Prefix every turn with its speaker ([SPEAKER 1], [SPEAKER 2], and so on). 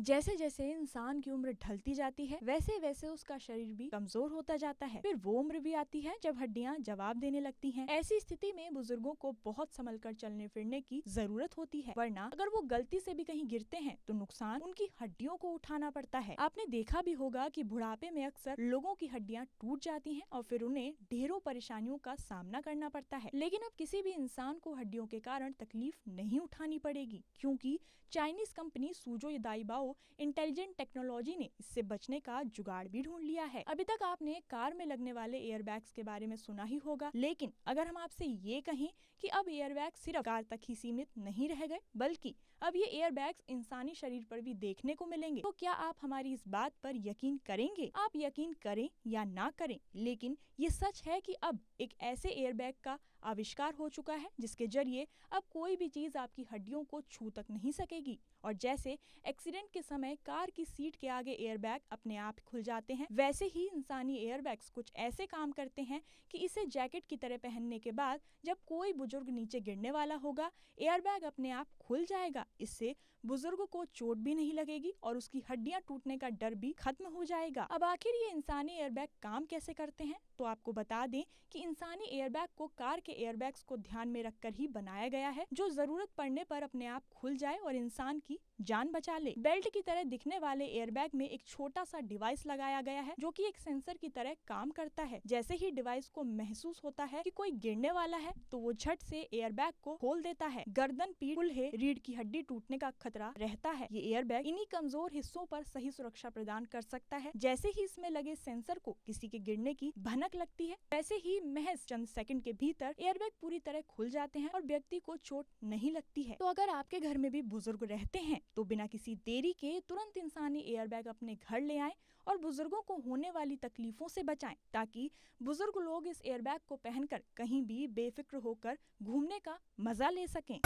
[SPEAKER 1] जैसे जैसे इंसान की उम्र ढलती जाती है वैसे वैसे उसका शरीर भी कमजोर होता जाता है। फिर वो उम्र भी आती है जब हड्डियां जवाब देने लगती हैं। ऐसी स्थिति में बुजुर्गों को बहुत संभल कर चलने फिरने की जरूरत होती है, वरना अगर वो गलती से भी कहीं गिरते हैं तो नुकसान उनकी हड्डियों को उठाना पड़ता है। आपने देखा भी होगा कि बुढ़ापे में अक्सर लोगों की हड्डियां टूट जाती हैं और फिर उन्हें ढेरों परेशानियों का सामना करना पड़ता है। लेकिन अब किसी भी इंसान को हड्डियों के कारण तकलीफ नहीं उठानी पड़ेगी, क्योंकि चाइनीज कंपनी सुजो दाइबाओ इंटेलिजेंट टेक्नोलॉजी ने इससे बचने का जुगाड़ भी ढूंढ लिया है। अभी तक आपने कार में लगने वाले एयरबैग्स के बारे में सुना ही होगा, लेकिन अगर हम आपसे ये कहें कि अब एयरबैग सिर्फ कार तक ही सीमित नहीं रह गए, बल्कि अब ये एयरबैग्स इंसानी शरीर पर भी देखने को मिलेंगे, तो क्या आप हमारी इस बात पर यकीन करेंगे? आप यकीन करें या ना करें, लेकिन ये सच है कि अब एक ऐसे एयरबैग का आविष्कार हो चुका है जिसके जरिए अब कोई भी चीज आपकी हड्डियों को छू तक नहीं सकेगी। और जैसे एक्सीडेंट के समय कार की सीट के आगे एयरबैग अपने आप खुल जाते हैं, वैसे ही इंसानी एयरबैग्स कुछ ऐसे काम करते हैं कि इसे जैकेट की तरह पहनने के बाद जब कोई बुजुर्ग नीचे गिरने वाला होगा, एयरबैग अपने आप खुल जाएगा। इससे बुजुर्ग को चोट भी नहीं लगेगी और उसकी हड्डियां टूटने का डर भी खत्म हो जाएगा। अब आखिर ये इंसानी एयरबैग काम कैसे करते हैं, तो आपको बता दें कि इंसानी एयरबैग को कार के एयरबैग्स को ध्यान में रखकर ही बनाया गया है, जो जरूरत पड़ने पर अपने आप खुल जाए और इंसान की जान बचा ले। बेल्ट की तरह दिखने वाले एयरबैग में एक छोटा सा डिवाइस लगाया गया है जो कि एक सेंसर की तरह काम करता है। जैसे ही डिवाइस को महसूस होता है कि कोई गिरने वाला है, तो वो झट से एयरबैग को खोल देता है। गर्दन, पीठ, कूल्हे, रीढ़ की हड्डी टूटने का खतरा रहता है। ये एयरबैग इन्हीं कमजोर हिस्सों पर सही सुरक्षा प्रदान कर सकता है। जैसे ही इसमें लगे सेंसर को किसी के गिरने की भनक लगती है, वैसे ही महज चंद सेकंड के भीतर एयरबैग पूरी तरह खुल जाते हैं और व्यक्ति को चोट नहीं लगती है। तो अगर आपके घर में भी बुजुर्ग रहते हैं तो बिना किसी देरी के तुरंत इंसानी एयरबैग अपने घर ले आएं और बुजुर्गों को होने वाली तकलीफों से बचाएं, ताकि बुजुर्ग लोग इस एयरबैग को पहनकर कहीं भी बेफिक्र होकर घूमने का मजा ले सकें।